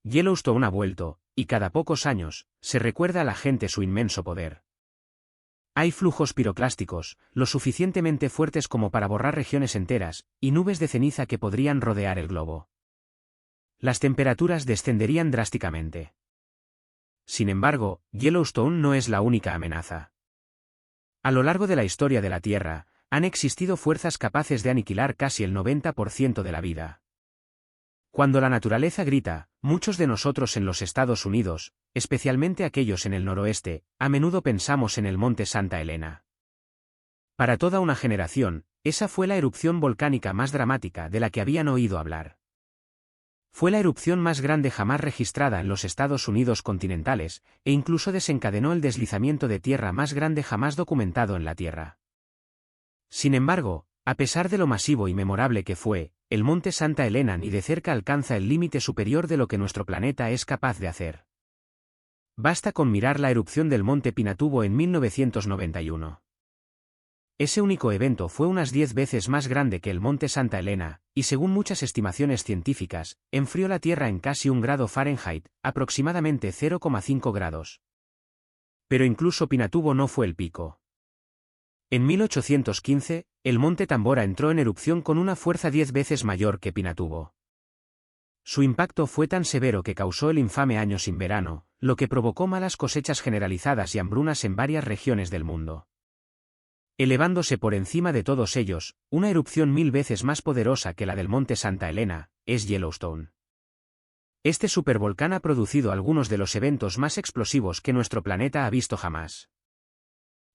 Yellowstone ha vuelto, y cada pocos años, se recuerda a la gente su inmenso poder. Hay flujos piroclásticos, lo suficientemente fuertes como para borrar regiones enteras, y nubes de ceniza que podrían rodear el globo. Las temperaturas descenderían drásticamente. Sin embargo, Yellowstone no es la única amenaza. A lo largo de la historia de la Tierra, han existido fuerzas capaces de aniquilar casi el 90% de la vida. Cuando la naturaleza grita, muchos de nosotros en los Estados Unidos, especialmente aquellos en el noroeste, a menudo pensamos en el monte Santa Elena. Para toda una generación, esa fue la erupción volcánica más dramática de la que habían oído hablar. Fue la erupción más grande jamás registrada en los Estados Unidos continentales, e incluso desencadenó el deslizamiento de tierra más grande jamás documentado en la Tierra. Sin embargo, a pesar de lo masivo y memorable que fue, el monte Santa Elena ni de cerca alcanza el límite superior de lo que nuestro planeta es capaz de hacer. Basta con mirar la erupción del monte Pinatubo en 1991. Ese único evento fue unas 10 veces más grande que el monte Santa Elena, y según muchas estimaciones científicas, enfrió la Tierra en casi 1 grado Fahrenheit, aproximadamente 0,5 grados. Pero incluso Pinatubo no fue el pico. En 1815, el monte Tambora entró en erupción con una fuerza 10 veces mayor que Pinatubo. Su impacto fue tan severo que causó el infame año sin verano, lo que provocó malas cosechas generalizadas y hambrunas en varias regiones del mundo. Elevándose por encima de todos ellos, una erupción 1000 veces más poderosa que la del monte Santa Elena, es Yellowstone. Este supervolcán ha producido algunos de los eventos más explosivos que nuestro planeta ha visto jamás.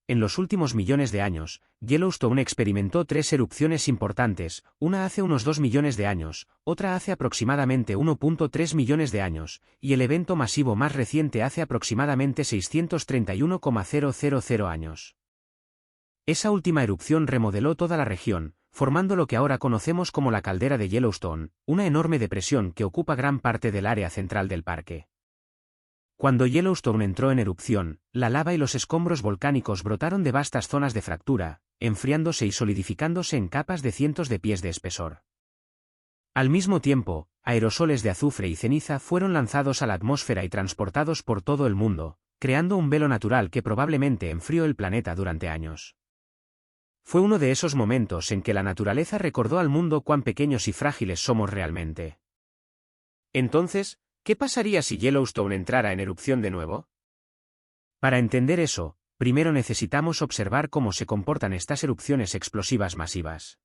En los últimos millones de años, Yellowstone experimentó 3 erupciones importantes, una hace unos 2 millones de años, otra hace aproximadamente 1.3 millones de años, y el evento masivo más reciente hace aproximadamente 631,000 años. Esa última erupción remodeló toda la región, formando lo que ahora conocemos como la caldera de Yellowstone, una enorme depresión que ocupa gran parte del área central del parque. Cuando Yellowstone entró en erupción, la lava y los escombros volcánicos brotaron de vastas zonas de fractura, enfriándose y solidificándose en capas de cientos de pies de espesor. Al mismo tiempo, aerosoles de azufre y ceniza fueron lanzados a la atmósfera y transportados por todo el mundo, creando un velo natural que probablemente enfrió el planeta durante años. Fue uno de esos momentos en que la naturaleza recordó al mundo cuán pequeños y frágiles somos realmente. Entonces, ¿qué pasaría si Yellowstone entrara en erupción de nuevo? Para entender eso, primero necesitamos observar cómo se comportan estas erupciones explosivas masivas.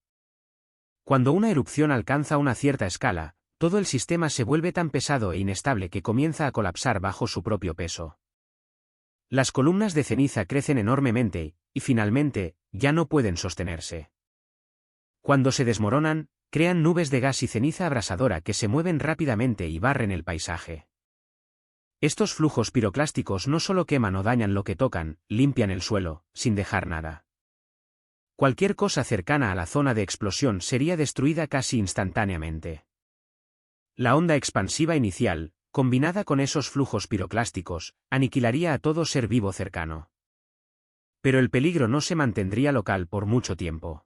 Cuando una erupción alcanza una cierta escala, todo el sistema se vuelve tan pesado e inestable que comienza a colapsar bajo su propio peso. Las columnas de ceniza crecen enormemente, y finalmente, ya no pueden sostenerse. Cuando se desmoronan, crean nubes de gas y ceniza abrasadora que se mueven rápidamente y barren el paisaje. Estos flujos piroclásticos no solo queman o dañan lo que tocan, limpian el suelo, sin dejar nada. Cualquier cosa cercana a la zona de explosión sería destruida casi instantáneamente. La onda expansiva inicial, combinada con esos flujos piroclásticos, aniquilaría a todo ser vivo cercano. Pero el peligro no se mantendría local por mucho tiempo.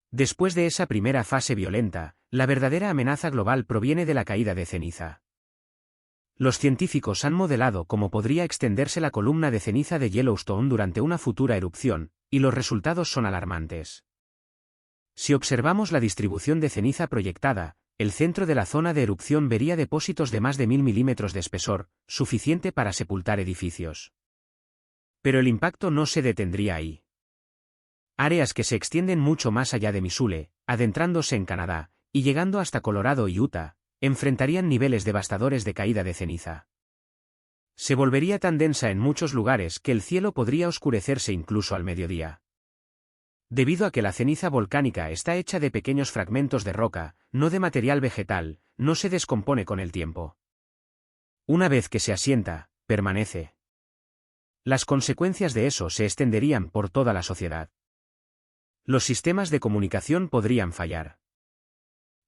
Después de esa primera fase violenta, la verdadera amenaza global proviene de la caída de ceniza. Los científicos han modelado cómo podría extenderse la columna de ceniza de Yellowstone durante una futura erupción, y los resultados son alarmantes. Si observamos la distribución de ceniza proyectada, el centro de la zona de erupción vería depósitos de más de 1000 milímetros de espesor, suficiente para sepultar edificios. Pero el impacto no se detendría ahí. Áreas que se extienden mucho más allá de Missouri, adentrándose en Canadá, y llegando hasta Colorado y Utah, enfrentarían niveles devastadores de caída de ceniza. Se volvería tan densa en muchos lugares que el cielo podría oscurecerse incluso al mediodía. Debido a que la ceniza volcánica está hecha de pequeños fragmentos de roca, no de material vegetal, no se descompone con el tiempo. Una vez que se asienta, permanece. Las consecuencias de eso se extenderían por toda la sociedad. Los sistemas de comunicación podrían fallar.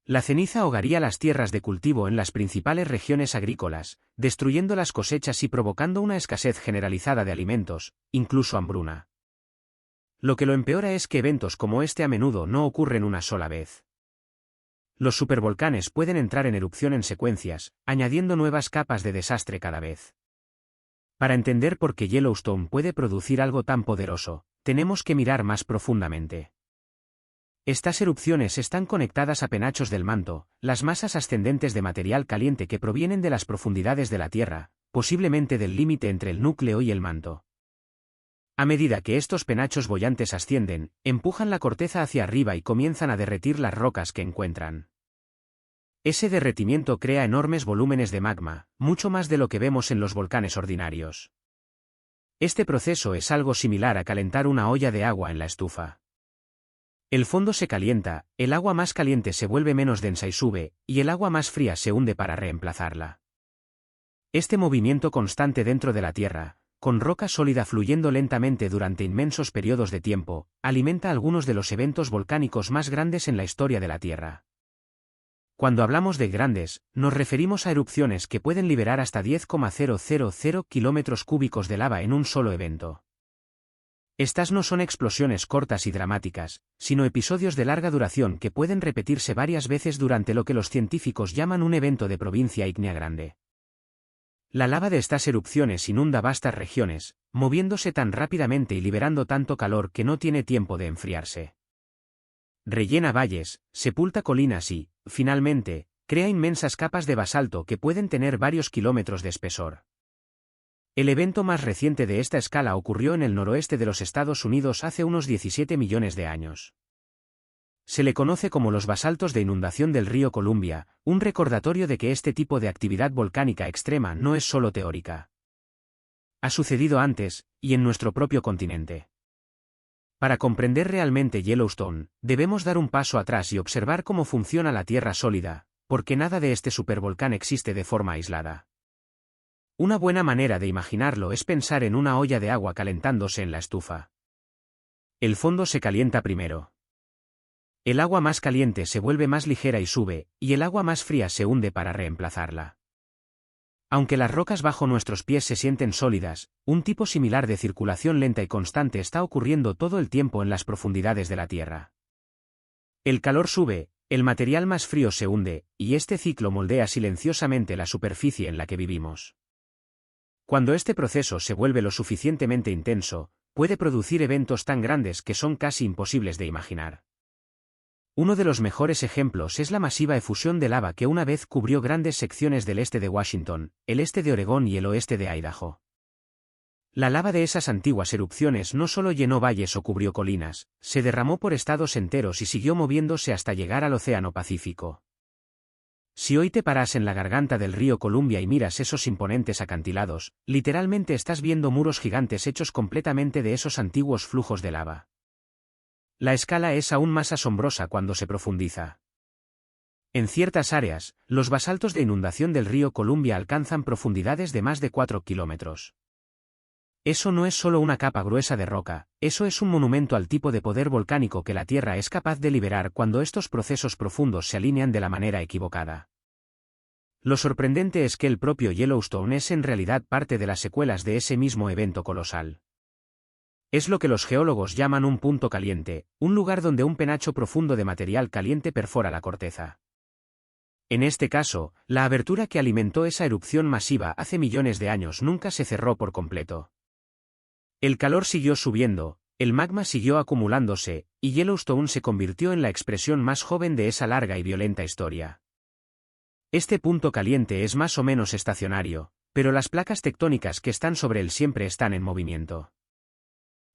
La ceniza ahogaría las tierras de cultivo en las principales regiones agrícolas, destruyendo las cosechas y provocando una escasez generalizada de alimentos, incluso hambruna. Lo que lo empeora es que eventos como este a menudo no ocurren una sola vez. Los supervolcanes pueden entrar en erupción en secuencias, añadiendo nuevas capas de desastre cada vez. Para entender por qué Yellowstone puede producir algo tan poderoso, tenemos que mirar más profundamente. Estas erupciones están conectadas a penachos del manto, las masas ascendentes de material caliente que provienen de las profundidades de la Tierra, posiblemente del límite entre el núcleo y el manto. A medida que estos penachos bollantes ascienden, empujan la corteza hacia arriba y comienzan a derretir las rocas que encuentran. Ese derretimiento crea enormes volúmenes de magma, mucho más de lo que vemos en los volcanes ordinarios. Este proceso es algo similar a calentar una olla de agua en la estufa. El fondo se calienta, el agua más caliente se vuelve menos densa y sube, y el agua más fría se hunde para reemplazarla. Este movimiento constante dentro de la Tierra, con roca sólida fluyendo lentamente durante inmensos periodos de tiempo, alimenta algunos de los eventos volcánicos más grandes en la historia de la Tierra. Cuando hablamos de grandes, nos referimos a erupciones que pueden liberar hasta 10,000 kilómetros cúbicos de lava en un solo evento. Estas no son explosiones cortas y dramáticas, sino episodios de larga duración que pueden repetirse varias veces durante lo que los científicos llaman un evento de provincia ígnea grande. La lava de estas erupciones inunda vastas regiones, moviéndose tan rápidamente y liberando tanto calor que no tiene tiempo de enfriarse. Rellena valles, sepulta colinas y, finalmente, crea inmensas capas de basalto que pueden tener varios kilómetros de espesor. El evento más reciente de esta escala ocurrió en el noroeste de los Estados Unidos hace unos 17 millones de años. Se le conoce como los basaltos de inundación del río Columbia, un recordatorio de que este tipo de actividad volcánica extrema no es solo teórica. Ha sucedido antes, y en nuestro propio continente. Para comprender realmente Yellowstone, debemos dar un paso atrás y observar cómo funciona la Tierra sólida, porque nada de este supervolcán existe de forma aislada. Una buena manera de imaginarlo es pensar en una olla de agua calentándose en la estufa. El fondo se calienta primero. El agua más caliente se vuelve más ligera y sube, y el agua más fría se hunde para reemplazarla. Aunque las rocas bajo nuestros pies se sienten sólidas, un tipo similar de circulación lenta y constante está ocurriendo todo el tiempo en las profundidades de la Tierra. El calor sube, el material más frío se hunde, y este ciclo moldea silenciosamente la superficie en la que vivimos. Cuando este proceso se vuelve lo suficientemente intenso, puede producir eventos tan grandes que son casi imposibles de imaginar. Uno de los mejores ejemplos es la masiva efusión de lava que una vez cubrió grandes secciones del este de Washington, el este de Oregón y el oeste de Idaho. La lava de esas antiguas erupciones no solo llenó valles o cubrió colinas, se derramó por estados enteros y siguió moviéndose hasta llegar al Océano Pacífico. Si hoy te paras en la garganta del río Columbia y miras esos imponentes acantilados, literalmente estás viendo muros gigantes hechos completamente de esos antiguos flujos de lava. La escala es aún más asombrosa cuando se profundiza. En ciertas áreas, los basaltos de inundación del río Columbia alcanzan profundidades de más de 4 kilómetros. Eso no es solo una capa gruesa de roca, eso es un monumento al tipo de poder volcánico que la Tierra es capaz de liberar cuando estos procesos profundos se alinean de la manera equivocada. Lo sorprendente es que el propio Yellowstone es en realidad parte de las secuelas de ese mismo evento colosal. Es lo que los geólogos llaman un punto caliente, un lugar donde un penacho profundo de material caliente perfora la corteza. En este caso, la abertura que alimentó esa erupción masiva hace millones de años nunca se cerró por completo. El calor siguió subiendo, el magma siguió acumulándose, y Yellowstone se convirtió en la expresión más joven de esa larga y violenta historia. Este punto caliente es más o menos estacionario, pero las placas tectónicas que están sobre él siempre están en movimiento.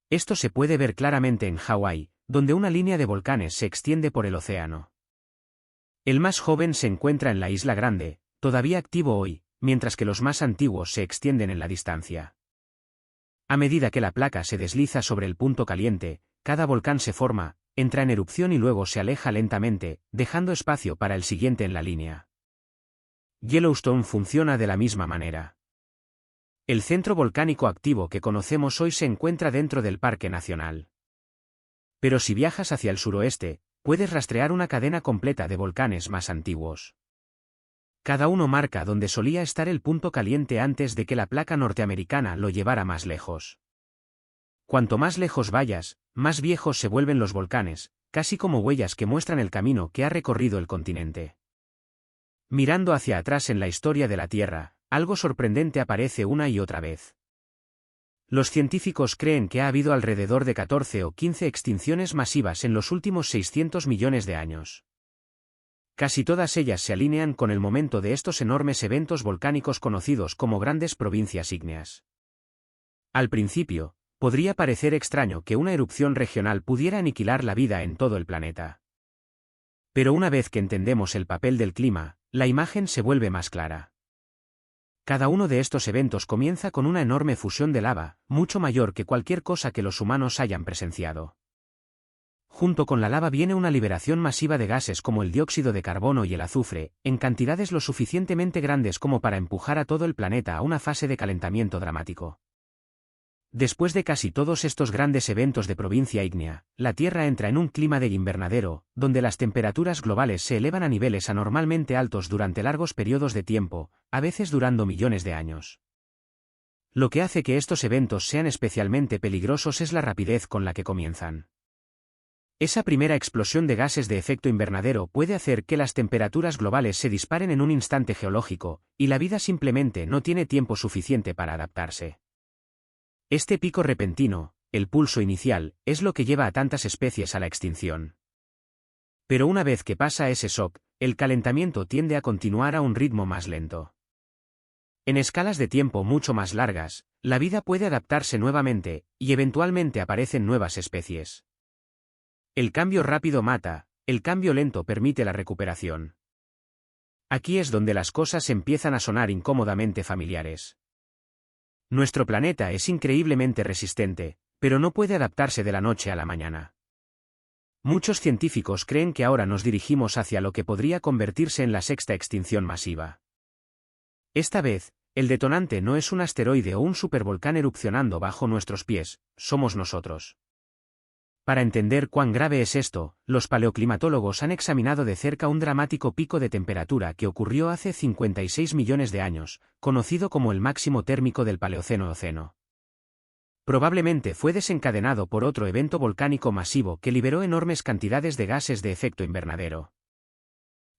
Esto se puede ver claramente en Hawái, donde una línea de volcanes se extiende por el océano. El más joven se encuentra en la Isla Grande, todavía activo hoy, mientras que los más antiguos se extienden en la distancia. A medida que la placa se desliza sobre el punto caliente, cada volcán se forma, entra en erupción y luego se aleja lentamente, dejando espacio para el siguiente en la línea. Yellowstone funciona de la misma manera. El centro volcánico activo que conocemos hoy se encuentra dentro del Parque Nacional. Pero si viajas hacia el suroeste, puedes rastrear una cadena completa de volcanes más antiguos. Cada uno marca donde solía estar el punto caliente antes de que la placa norteamericana lo llevara más lejos. Cuanto más lejos vayas, más viejos se vuelven los volcanes, casi como huellas que muestran el camino que ha recorrido el continente. Mirando hacia atrás en la historia de la Tierra, algo sorprendente aparece una y otra vez. Los científicos creen que ha habido alrededor de 14 o 15 extinciones masivas en los últimos 600 millones de años. Casi todas ellas se alinean con el momento de estos enormes eventos volcánicos conocidos como grandes provincias ígneas. Al principio, podría parecer extraño que una erupción regional pudiera aniquilar la vida en todo el planeta. Pero una vez que entendemos el papel del clima, la imagen se vuelve más clara. Cada uno de estos eventos comienza con una enorme fusión de lava, mucho mayor que cualquier cosa que los humanos hayan presenciado. Junto con la lava viene una liberación masiva de gases como el dióxido de carbono y el azufre, en cantidades lo suficientemente grandes como para empujar a todo el planeta a una fase de calentamiento dramático. Después de casi todos estos grandes eventos de provincia ígnea, la Tierra entra en un clima de invernadero, donde las temperaturas globales se elevan a niveles anormalmente altos durante largos periodos de tiempo, a veces durando millones de años. Lo que hace que estos eventos sean especialmente peligrosos es la rapidez con la que comienzan. Esa primera explosión de gases de efecto invernadero puede hacer que las temperaturas globales se disparen en un instante geológico, y la vida simplemente no tiene tiempo suficiente para adaptarse. Este pico repentino, el pulso inicial, es lo que lleva a tantas especies a la extinción. Pero una vez que pasa ese shock, el calentamiento tiende a continuar a un ritmo más lento. En escalas de tiempo mucho más largas, la vida puede adaptarse nuevamente, y eventualmente aparecen nuevas especies. El cambio rápido mata, el cambio lento permite la recuperación. Aquí es donde las cosas empiezan a sonar incómodamente familiares. Nuestro planeta es increíblemente resistente, pero no puede adaptarse de la noche a la mañana. Muchos científicos creen que ahora nos dirigimos hacia lo que podría convertirse en la sexta extinción masiva. Esta vez, el detonante no es un asteroide o un supervolcán erupcionando bajo nuestros pies, somos nosotros. Para entender cuán grave es esto, los paleoclimatólogos han examinado de cerca un dramático pico de temperatura que ocurrió hace 56 millones de años, conocido como el máximo térmico del Paleoceno-Oceno. Probablemente fue desencadenado por otro evento volcánico masivo que liberó enormes cantidades de gases de efecto invernadero.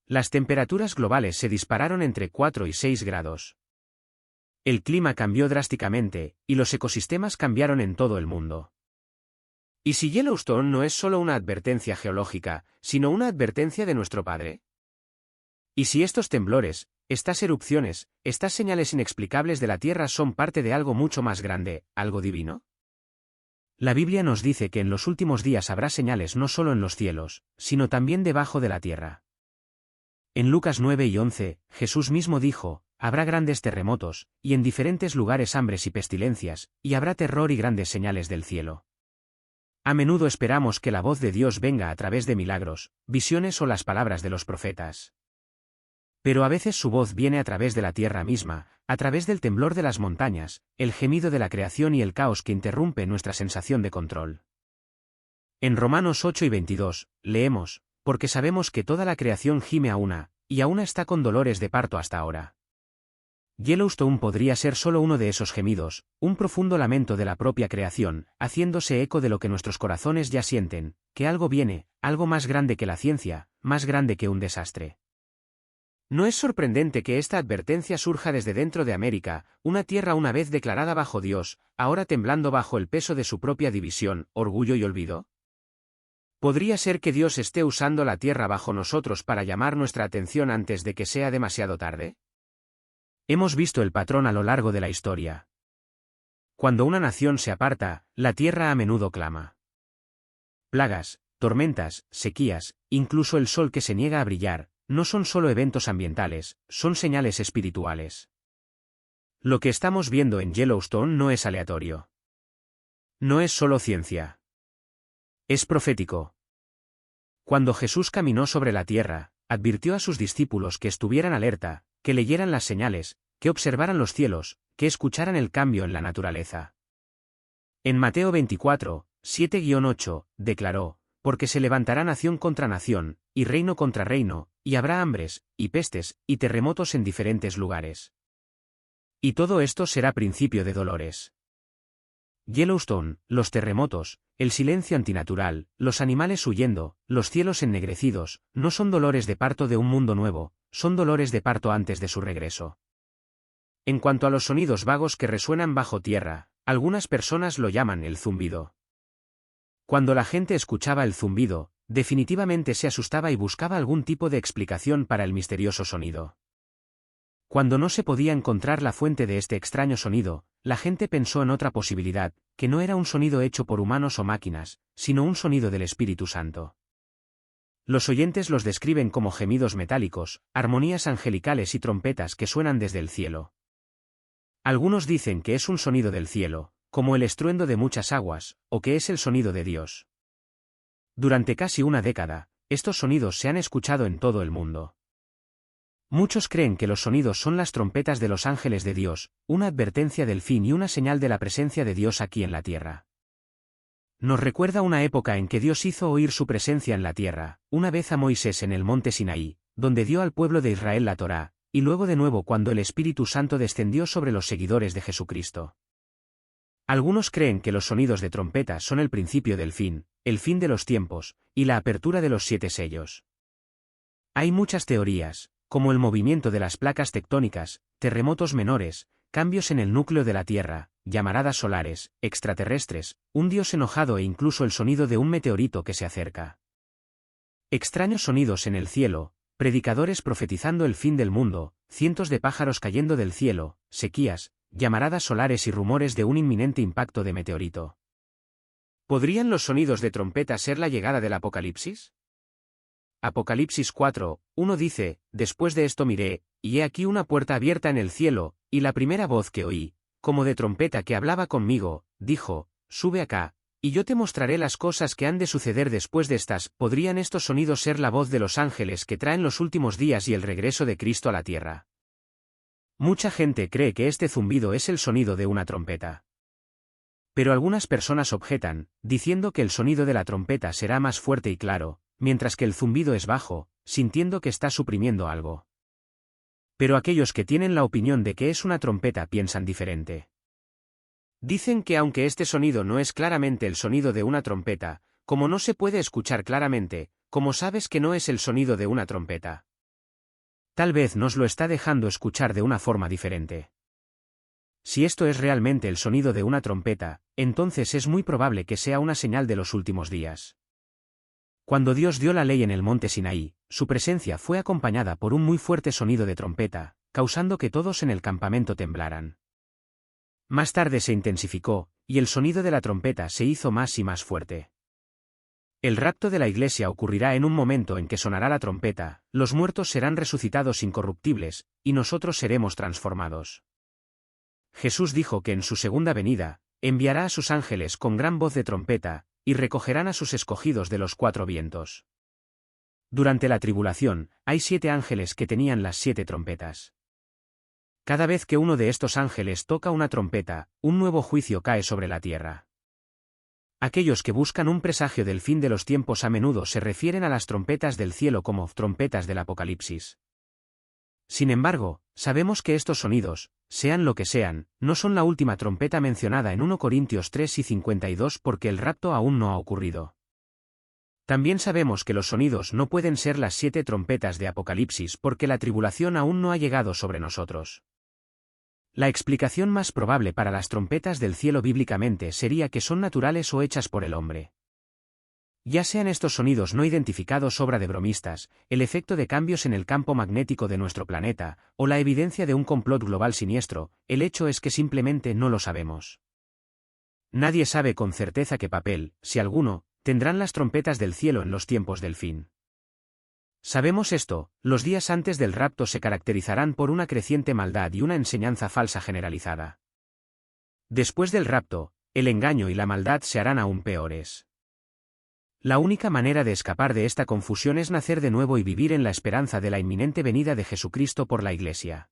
Las temperaturas globales se dispararon entre 4 y 6 grados. El clima cambió drásticamente, y los ecosistemas cambiaron en todo el mundo. ¿Y si Yellowstone no es solo una advertencia geológica, sino una advertencia de nuestro Padre? ¿Y si estos temblores, estas erupciones, estas señales inexplicables de la Tierra son parte de algo mucho más grande, algo divino? La Biblia nos dice que en los últimos días habrá señales no solo en los cielos, sino también debajo de la tierra. En Lucas 9 y 11, Jesús mismo dijo, habrá grandes terremotos, y en diferentes lugares hambres y pestilencias, y habrá terror y grandes señales del cielo. A menudo esperamos que la voz de Dios venga a través de milagros, visiones o las palabras de los profetas. Pero a veces su voz viene a través de la tierra misma, a través del temblor de las montañas, el gemido de la creación y el caos que interrumpe nuestra sensación de control. En Romanos 8 y 22, leemos, porque sabemos que toda la creación gime a una, y a una está con dolores de parto hasta ahora. Yellowstone podría ser solo uno de esos gemidos, un profundo lamento de la propia creación, haciéndose eco de lo que nuestros corazones ya sienten, que algo viene, algo más grande que la ciencia, más grande que un desastre. No es sorprendente que esta advertencia surja desde dentro de América, una tierra una vez declarada bajo Dios, ahora temblando bajo el peso de su propia división, orgullo y olvido. ¿Podría ser que Dios esté usando la tierra bajo nosotros para llamar nuestra atención antes de que sea demasiado tarde? Hemos visto el patrón a lo largo de la historia. Cuando una nación se aparta, la tierra a menudo clama. Plagas, tormentas, sequías, incluso el sol que se niega a brillar, no son solo eventos ambientales, son señales espirituales. Lo que estamos viendo en Yellowstone no es aleatorio. No es solo ciencia. Es profético. Cuando Jesús caminó sobre la tierra, advirtió a sus discípulos que estuvieran alerta, que leyeran las señales, que observaran los cielos, que escucharan el cambio en la naturaleza. En Mateo 24, 7-8, declaró, porque se levantará nación contra nación, y reino contra reino, y habrá hambres, y pestes, y terremotos en diferentes lugares. Y todo esto será principio de dolores. Yellowstone, los terremotos, el silencio antinatural, los animales huyendo, los cielos ennegrecidos, no son dolores de parto de un mundo nuevo, son dolores de parto antes de su regreso. En cuanto a los sonidos vagos que resuenan bajo tierra, algunas personas lo llaman el zumbido. Cuando la gente escuchaba el zumbido, definitivamente se asustaba y buscaba algún tipo de explicación para el misterioso sonido. Cuando no se podía encontrar la fuente de este extraño sonido, la gente pensó en otra posibilidad, que no era un sonido hecho por humanos o máquinas, sino un sonido del Espíritu Santo. Los oyentes los describen como gemidos metálicos, armonías angelicales y trompetas que suenan desde el cielo. Algunos dicen que es un sonido del cielo, como el estruendo de muchas aguas, o que es el sonido de Dios. Durante casi una década, estos sonidos se han escuchado en todo el mundo. Muchos creen que los sonidos son las trompetas de los ángeles de Dios, una advertencia del fin y una señal de la presencia de Dios aquí en la tierra. Nos recuerda una época en que Dios hizo oír su presencia en la tierra, una vez a Moisés en el monte Sinaí, donde dio al pueblo de Israel la Torá, y luego de nuevo cuando el Espíritu Santo descendió sobre los seguidores de Jesucristo. Algunos creen que los sonidos de trompeta son el principio del fin, el fin de los tiempos, y la apertura de los 7 sellos. Hay muchas teorías, como el movimiento de las placas tectónicas, terremotos menores, cambios en el núcleo de la Tierra, llamaradas solares, extraterrestres, un dios enojado e incluso el sonido de un meteorito que se acerca. Extraños sonidos en el cielo, predicadores profetizando el fin del mundo, cientos de pájaros cayendo del cielo, sequías, llamaradas solares y rumores de un inminente impacto de meteorito. ¿Podrían los sonidos de trompeta ser la llegada del Apocalipsis? Apocalipsis 4:1 dice, después de esto miré, y he aquí una puerta abierta en el cielo, y la primera voz que oí, como de trompeta que hablaba conmigo, dijo, sube acá, y yo te mostraré las cosas que han de suceder después de estas. ¿Podrían estos sonidos ser la voz de los ángeles que traen los últimos días y el regreso de Cristo a la tierra? Mucha gente cree que este zumbido es el sonido de una trompeta. Pero algunas personas objetan, diciendo que el sonido de la trompeta será más fuerte y claro, mientras que el zumbido es bajo, sintiendo que está suprimiendo algo. Pero aquellos que tienen la opinión de que es una trompeta piensan diferente. Dicen que aunque este sonido no es claramente el sonido de una trompeta, como no se puede escuchar claramente, ¿cómo sabes que no es el sonido de una trompeta? Tal vez nos lo está dejando escuchar de una forma diferente. Si esto es realmente el sonido de una trompeta, entonces es muy probable que sea una señal de los últimos días. Cuando Dios dio la ley en el monte Sinaí, su presencia fue acompañada por un muy fuerte sonido de trompeta, causando que todos en el campamento temblaran. Más tarde se intensificó, y el sonido de la trompeta se hizo más y más fuerte. El rapto de la iglesia ocurrirá en un momento en que sonará la trompeta, los muertos serán resucitados incorruptibles, y nosotros seremos transformados. Jesús dijo que en su segunda venida, enviará a sus ángeles con gran voz de trompeta, y recogerán a sus escogidos de los 4 vientos. Durante la tribulación, hay 7 ángeles que tenían las 7 trompetas. Cada vez que uno de estos ángeles toca una trompeta, un nuevo juicio cae sobre la tierra. Aquellos que buscan un presagio del fin de los tiempos a menudo se refieren a las trompetas del cielo como trompetas del Apocalipsis. Sin embargo, sabemos que estos sonidos, sean lo que sean, no son la última trompeta mencionada en 1 Corintios 3:52 porque el rapto aún no ha ocurrido. También sabemos que los sonidos no pueden ser las 7 trompetas de Apocalipsis porque la tribulación aún no ha llegado sobre nosotros. La explicación más probable para las trompetas del cielo bíblicamente sería que son naturales o hechas por el hombre. Ya sean estos sonidos no identificados obra de bromistas, el efecto de cambios en el campo magnético de nuestro planeta, o la evidencia de un complot global siniestro, el hecho es que simplemente no lo sabemos. Nadie sabe con certeza qué papel, si alguno, tendrán las trompetas del cielo en los tiempos del fin. Sabemos esto, los días antes del rapto se caracterizarán por una creciente maldad y una enseñanza falsa generalizada. Después del rapto, el engaño y la maldad se harán aún peores. La única manera de escapar de esta confusión es nacer de nuevo y vivir en la esperanza de la inminente venida de Jesucristo por la Iglesia.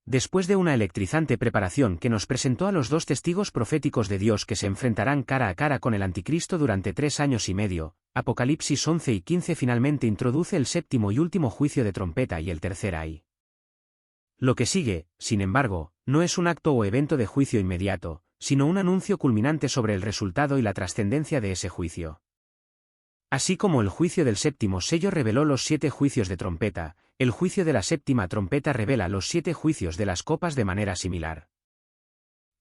Después de una electrizante preparación que nos presentó a los 2 testigos proféticos de Dios que se enfrentarán cara a cara con el Anticristo durante 3 años y medio, Apocalipsis 11 y 15 finalmente introduce el 7º y último juicio de trompeta y el tercer ay. Lo que sigue, sin embargo, no es un acto o evento de juicio inmediato, sino un anuncio culminante sobre el resultado y la trascendencia de ese juicio. Así como el juicio del séptimo sello reveló los 7 juicios de trompeta, el juicio de la séptima trompeta revela los 7 juicios de las copas de manera similar.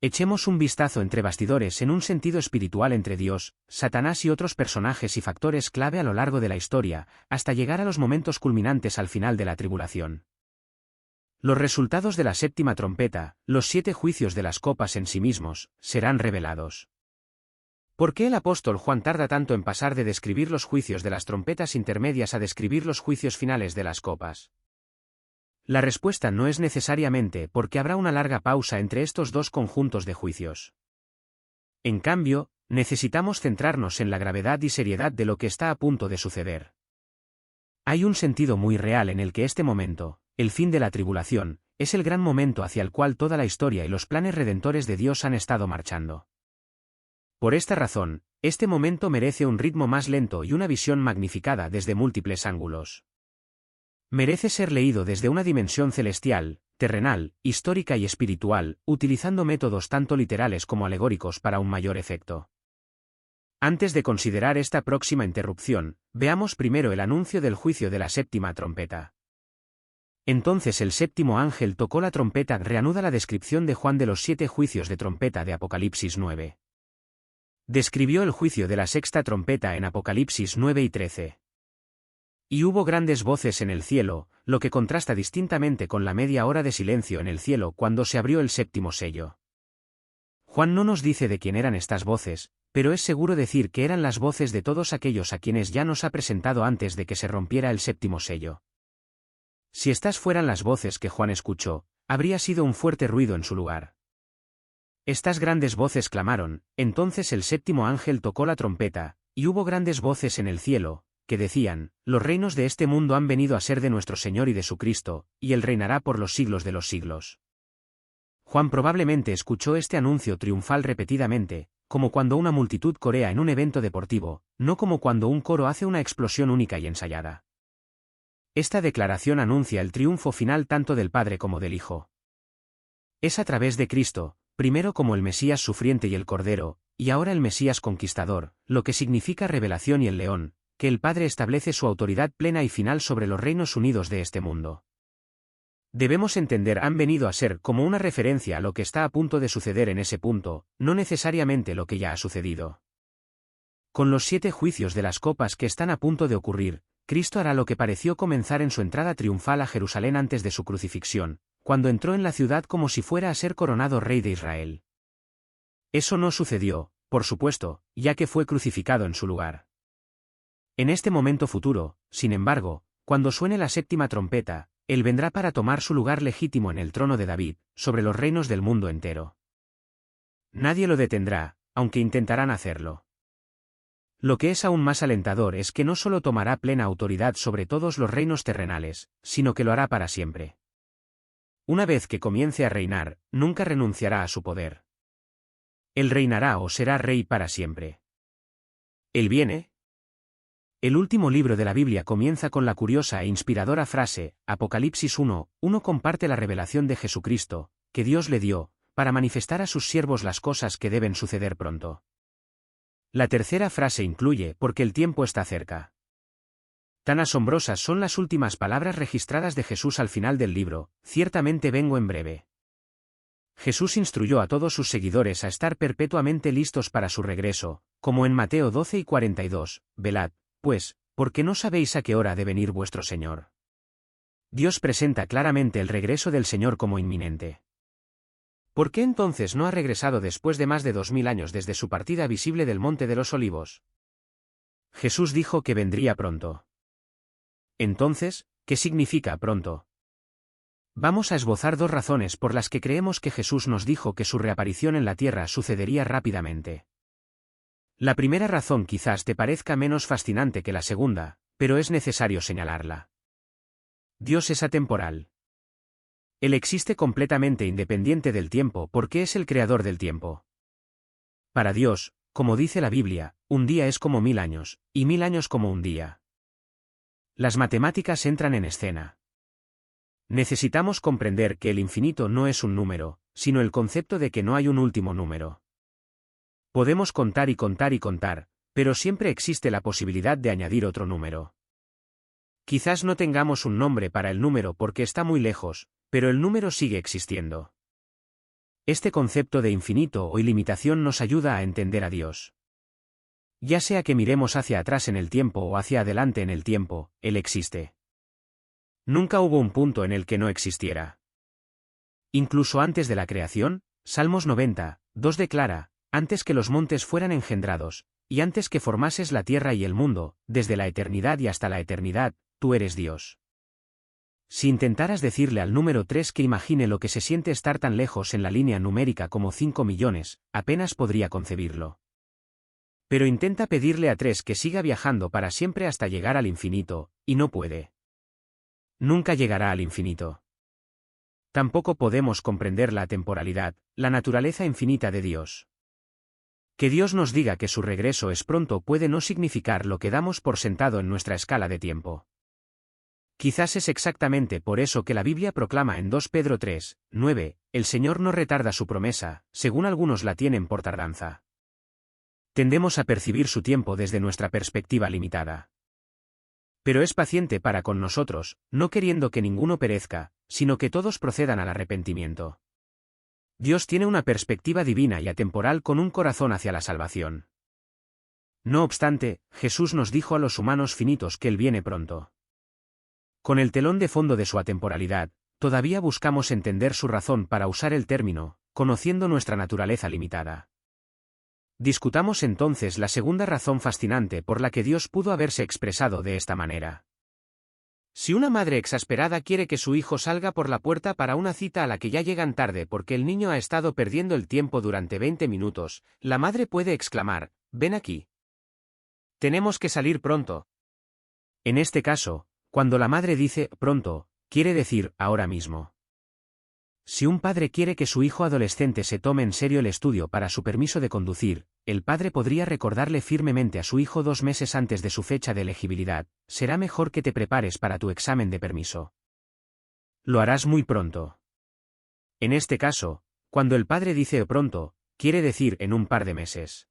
Echemos un vistazo entre bastidores en un sentido espiritual entre Dios, Satanás y otros personajes y factores clave a lo largo de la historia, hasta llegar a los momentos culminantes al final de la tribulación. Los resultados de la séptima trompeta, los 7 juicios de las copas en sí mismos, serán revelados. ¿Por qué el apóstol Juan tarda tanto en pasar de describir los juicios de las trompetas intermedias a describir los juicios finales de las copas? La respuesta no es necesariamente porque habrá una larga pausa entre estos dos conjuntos de juicios. En cambio, necesitamos centrarnos en la gravedad y seriedad de lo que está a punto de suceder. Hay un sentido muy real en el que este momento, el fin de la tribulación, es el gran momento hacia el cual toda la historia y los planes redentores de Dios han estado marchando. Por esta razón, este momento merece un ritmo más lento y una visión magnificada desde múltiples ángulos. Merece ser leído desde una dimensión celestial, terrenal, histórica y espiritual, utilizando métodos tanto literales como alegóricos para un mayor efecto. Antes de considerar esta próxima interrupción, veamos primero el anuncio del juicio de la séptima trompeta. Entonces el séptimo ángel tocó la trompeta. Reanuda la descripción de Juan de los 7 juicios de trompeta de Apocalipsis 9. Describió el juicio de la sexta trompeta en Apocalipsis 9 y 13. Y hubo grandes voces en el cielo, lo que contrasta distintamente con la media hora de silencio en el cielo cuando se abrió el séptimo sello. Juan no nos dice de quién eran estas voces, pero es seguro decir que eran las voces de todos aquellos a quienes ya nos ha presentado antes de que se rompiera el séptimo sello. Si estas fueran las voces que Juan escuchó, habría sido un fuerte ruido en su lugar. Estas grandes voces clamaron, entonces el séptimo ángel tocó la trompeta, y hubo grandes voces en el cielo, que decían, los reinos de este mundo han venido a ser de nuestro Señor y de su Cristo, y Él reinará por los siglos de los siglos. Juan probablemente escuchó este anuncio triunfal repetidamente, como cuando una multitud corea en un evento deportivo, no como cuando un coro hace una explosión única y ensayada. Esta declaración anuncia el triunfo final tanto del Padre como del Hijo. Es a través de Cristo, primero como el Mesías sufriente y el Cordero, y ahora el Mesías conquistador, lo que significa revelación y el león, que el Padre establece su autoridad plena y final sobre los reinos unidos de este mundo. Debemos entender han venido a ser como una referencia a lo que está a punto de suceder en ese punto, no necesariamente lo que ya ha sucedido. Con los 7 juicios de las copas que están a punto de ocurrir, Cristo hará lo que pareció comenzar en su entrada triunfal a Jerusalén antes de su crucifixión, cuando entró en la ciudad como si fuera a ser coronado rey de Israel. Eso no sucedió, por supuesto, ya que fue crucificado en su lugar. En este momento futuro, sin embargo, cuando suene la séptima trompeta, Él vendrá para tomar su lugar legítimo en el trono de David, sobre los reinos del mundo entero. Nadie lo detendrá, aunque intentarán hacerlo. Lo que es aún más alentador es que no solo tomará plena autoridad sobre todos los reinos terrenales, sino que lo hará para siempre. Una vez que comience a reinar, nunca renunciará a su poder. Él reinará o será rey para siempre. ¿Él viene? El último libro de la Biblia comienza con la curiosa e inspiradora frase, Apocalipsis 1:1 comparte la revelación de Jesucristo, que Dios le dio, para manifestar a sus siervos las cosas que deben suceder pronto. La tercera frase incluye, porque el tiempo está cerca. Tan asombrosas son las últimas palabras registradas de Jesús al final del libro, ciertamente vengo en breve. Jesús instruyó a todos sus seguidores a estar perpetuamente listos para su regreso, como en Mateo 12 y 42, velad, pues, porque no sabéis a qué hora ha de venir vuestro Señor. Dios presenta claramente el regreso del Señor como inminente. ¿Por qué entonces no ha regresado después de más de 2000 años desde su partida visible del Monte de los Olivos? Jesús dijo que vendría pronto. Entonces, ¿qué significa pronto? Vamos a esbozar 2 razones por las que creemos que Jesús nos dijo que su reaparición en la tierra sucedería rápidamente. La primera razón quizás te parezca menos fascinante que la segunda, pero es necesario señalarla. Dios es atemporal. Él existe completamente independiente del tiempo porque es el creador del tiempo. Para Dios, como dice la Biblia, un día es como 1000 años, y 1000 años como un día. Las matemáticas entran en escena. Necesitamos comprender que el infinito no es un número, sino el concepto de que no hay un último número. Podemos contar y contar y contar, pero siempre existe la posibilidad de añadir otro número. Quizás no tengamos un nombre para el número porque está muy lejos, pero el número sigue existiendo. Este concepto de infinito o ilimitación nos ayuda a entender a Dios. Ya sea que miremos hacia atrás en el tiempo o hacia adelante en el tiempo, Él existe. Nunca hubo un punto en el que no existiera. Incluso antes de la creación, Salmos 90, 2 declara, antes que los montes fueran engendrados, y antes que formases la tierra y el mundo, desde la eternidad y hasta la eternidad, tú eres Dios. Si intentaras decirle al número 3 que imagine lo que se siente estar tan lejos en la línea numérica como 5 millones, apenas podría concebirlo. Pero intenta pedirle a 3 que siga viajando para siempre hasta llegar al infinito, y no puede. Nunca llegará al infinito. Tampoco podemos comprender la temporalidad, la naturaleza infinita de Dios. Que Dios nos diga que su regreso es pronto puede no significar lo que damos por sentado en nuestra escala de tiempo. Quizás es exactamente por eso que la Biblia proclama en 2 Pedro 3, 9, el Señor no retarda su promesa, según algunos la tienen por tardanza. Tendemos a percibir su tiempo desde nuestra perspectiva limitada. Pero es paciente para con nosotros, no queriendo que ninguno perezca, sino que todos procedan al arrepentimiento. Dios tiene una perspectiva divina y atemporal con un corazón hacia la salvación. No obstante, Jesús nos dijo a los humanos finitos que Él viene pronto. Con el telón de fondo de su atemporalidad, todavía buscamos entender su razón para usar el término, conociendo nuestra naturaleza limitada. Discutamos entonces la segunda razón fascinante por la que Dios pudo haberse expresado de esta manera. Si una madre exasperada quiere que su hijo salga por la puerta para una cita a la que ya llegan tarde porque el niño ha estado perdiendo el tiempo durante 20 minutos, la madre puede exclamar, «Ven aquí. Tenemos que salir pronto». En este caso, cuando la madre dice «pronto», quiere decir «ahora mismo». Si un padre quiere que su hijo adolescente se tome en serio el estudio para su permiso de conducir, el padre podría recordarle firmemente a su hijo 2 meses antes de su fecha de elegibilidad, será mejor que te prepares para tu examen de permiso. Lo harás muy pronto. En este caso, cuando el padre dice pronto, quiere decir en un par de meses.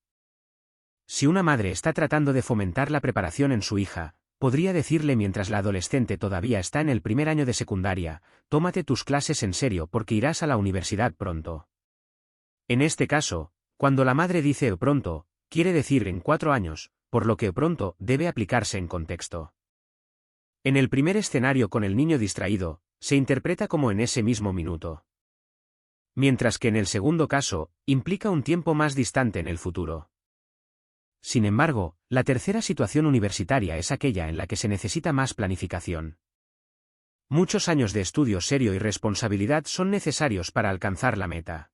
Si una madre está tratando de fomentar la preparación en su hija, podría decirle mientras la adolescente todavía está en el primer año de secundaria, tómate tus clases en serio porque irás a la universidad pronto. En este caso, cuando la madre dice pronto, quiere decir en 4 años, por lo que pronto debe aplicarse en contexto. En el primer escenario con el niño distraído, se interpreta como en ese mismo minuto. Mientras que en el segundo caso, implica un tiempo más distante en el futuro. Sin embargo, la tercera situación universitaria es aquella en la que se necesita más planificación. Muchos años de estudio serio y responsabilidad son necesarios para alcanzar la meta.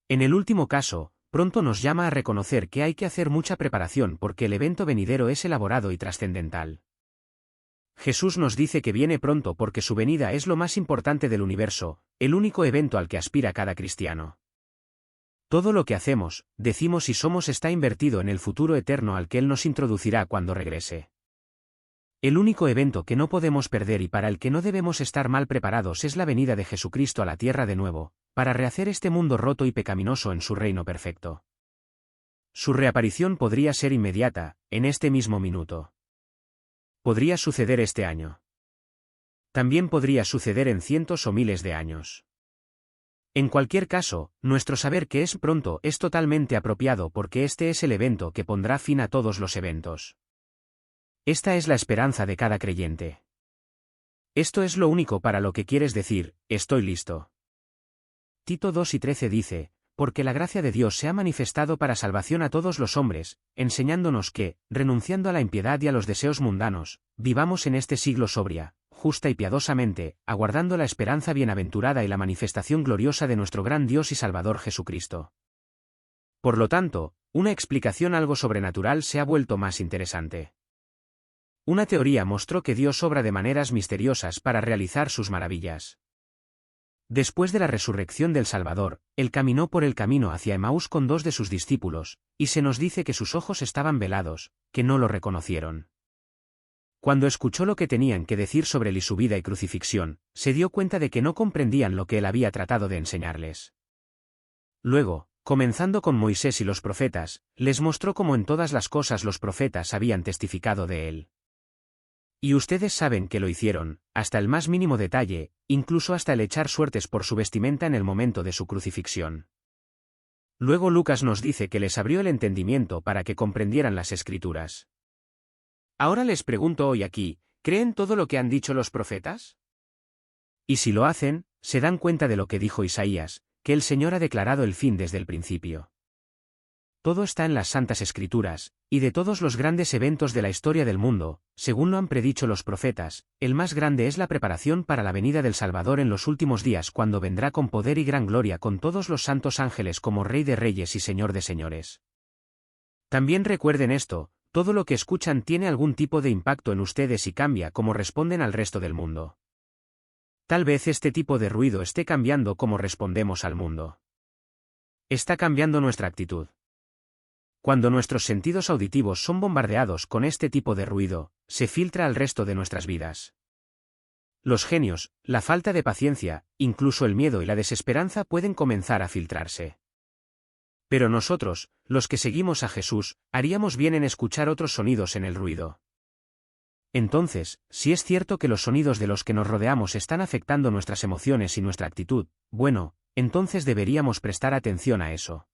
En el último caso, pronto nos llama a reconocer que hay que hacer mucha preparación porque el evento venidero es elaborado y trascendental. Jesús nos dice que viene pronto porque su venida es lo más importante del universo, el único evento al que aspira cada cristiano. Todo lo que hacemos, decimos y somos está invertido en el futuro eterno al que Él nos introducirá cuando regrese. El único evento que no podemos perder y para el que no debemos estar mal preparados es la venida de Jesucristo a la tierra de nuevo, para rehacer este mundo roto y pecaminoso en su reino perfecto. Su reaparición podría ser inmediata, en este mismo minuto. Podría suceder este año. También podría suceder en cientos o miles de años. En cualquier caso, nuestro saber que es pronto es totalmente apropiado porque este es el evento que pondrá fin a todos los eventos. Esta es la esperanza de cada creyente. Esto es lo único para lo que quieres decir, estoy listo. Tito 2:13 dice, porque la gracia de Dios se ha manifestado para salvación a todos los hombres, enseñándonos que, renunciando a la impiedad y a los deseos mundanos, vivamos en este siglo sobria, justa y piadosamente, aguardando la esperanza bienaventurada y la manifestación gloriosa de nuestro gran Dios y Salvador Jesucristo. Por lo tanto, una explicación algo sobrenatural se ha vuelto más interesante. Una teoría mostró que Dios obra de maneras misteriosas para realizar sus maravillas. Después de la resurrección del Salvador, Él caminó por el camino hacia Emaús con 2 de sus discípulos, y se nos dice que sus ojos estaban velados, que no lo reconocieron. Cuando escuchó lo que tenían que decir sobre él y su vida y crucifixión, se dio cuenta de que no comprendían lo que él había tratado de enseñarles. Luego, Comenzando con Moisés y los profetas, les mostró cómo en todas las cosas los profetas habían testificado de él. Y ustedes saben que lo hicieron, hasta el más mínimo detalle, incluso hasta el echar suertes por su vestimenta en el momento de su crucifixión. Luego Lucas nos dice que les abrió el entendimiento para que comprendieran las Escrituras. Ahora les pregunto hoy aquí, ¿creen todo lo que han dicho los profetas? Y si lo hacen, se dan cuenta de lo que dijo Isaías, que el Señor ha declarado el fin desde el principio. Todo está en las Santas Escrituras, y de todos los grandes eventos de la historia del mundo, según lo han predicho los profetas, el más grande es la preparación para la venida del Salvador en los últimos días, cuando vendrá con poder y gran gloria con todos los santos ángeles como Rey de Reyes y Señor de Señores. También recuerden esto, todo lo que escuchan tiene algún tipo de impacto en ustedes y cambia cómo responden al resto del mundo. Tal vez este tipo de ruido esté cambiando cómo respondemos al mundo. Está cambiando nuestra actitud. Cuando nuestros sentidos auditivos son bombardeados con este tipo de ruido, se filtra al resto de nuestras vidas. Los genios, la falta de paciencia, incluso el miedo y la desesperanza pueden comenzar a filtrarse. Pero nosotros, los que seguimos a Jesús, haríamos bien en escuchar otros sonidos en el ruido. Entonces, si es cierto que los sonidos de los que nos rodeamos están afectando nuestras emociones y nuestra actitud, bueno, entonces deberíamos prestar atención a eso.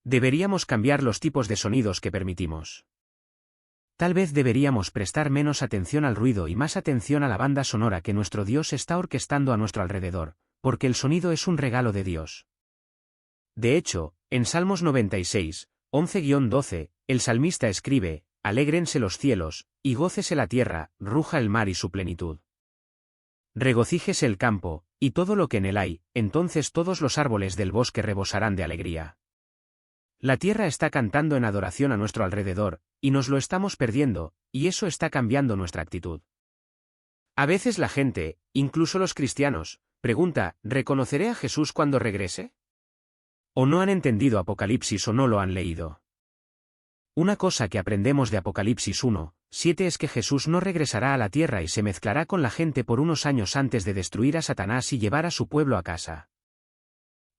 Deberíamos cambiar los tipos de sonidos que permitimos. Tal vez deberíamos prestar menos atención al ruido y más atención a la banda sonora que nuestro Dios está orquestando a nuestro alrededor, porque el sonido es un regalo de Dios. De hecho, en Salmos 96, 11-12, el salmista escribe: «Alégrense los cielos, y gócese la tierra, ruja el mar y su plenitud. Regocíjese el campo, y todo lo que en él hay, entonces todos los árboles del bosque rebosarán de alegría». La tierra está cantando en adoración a nuestro alrededor, y nos lo estamos perdiendo, y eso está cambiando nuestra actitud. A veces la gente, incluso los cristianos, pregunta: ¿reconoceré a Jesús cuando regrese? O no han entendido Apocalipsis o no lo han leído. Una cosa que aprendemos de Apocalipsis 1:7 es que Jesús no regresará a la tierra y se mezclará con la gente por unos años antes de destruir a Satanás y llevar a su pueblo a casa.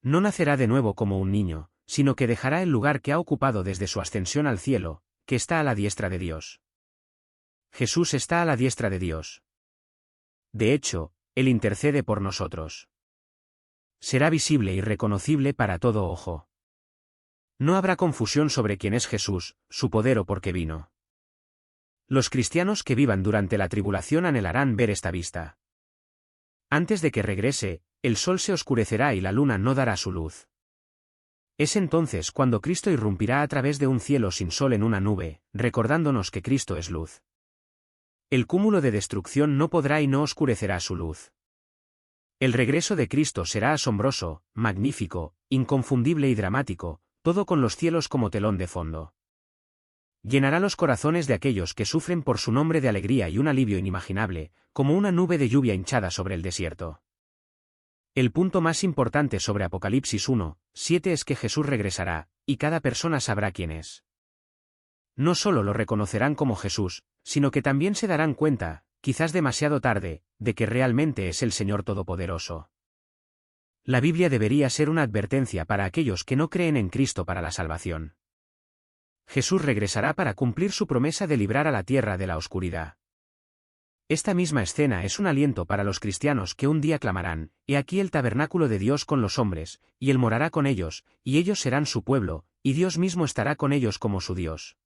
No nacerá de nuevo como un niño, sino que dejará el lugar que ha ocupado desde su ascensión al cielo, que está a la diestra de Dios. Jesús está a la diestra de Dios. De hecho, Él intercede por nosotros. Será visible y reconocible para todo ojo. No habrá confusión sobre quién es Jesús, su poder o por qué vino. Los cristianos que vivan durante la tribulación anhelarán ver esta vista. Antes de que regrese, el sol se oscurecerá y la luna no dará su luz. Es entonces cuando Cristo irrumpirá a través de un cielo sin sol en una nube, recordándonos que Cristo es luz. El cúmulo de destrucción no podrá y no oscurecerá su luz. El regreso de Cristo será asombroso, magnífico, inconfundible y dramático, todo con los cielos como telón de fondo. Llenará los corazones de aquellos que sufren por su nombre de alegría y un alivio inimaginable, como una nube de lluvia hinchada sobre el desierto. El punto más importante sobre Apocalipsis 1:7 es que Jesús regresará, y cada persona sabrá quién es. No solo lo reconocerán como Jesús, sino que también se darán cuenta, quizás demasiado tarde, de que realmente es el Señor Todopoderoso. La Biblia debería ser una advertencia para aquellos que no creen en Cristo para la salvación. Jesús regresará para cumplir su promesa de librar a la tierra de la oscuridad. Esta misma escena es un aliento para los cristianos que un día clamarán: «He aquí el tabernáculo de Dios con los hombres, y Él morará con ellos, y ellos serán su pueblo, y Dios mismo estará con ellos como su Dios».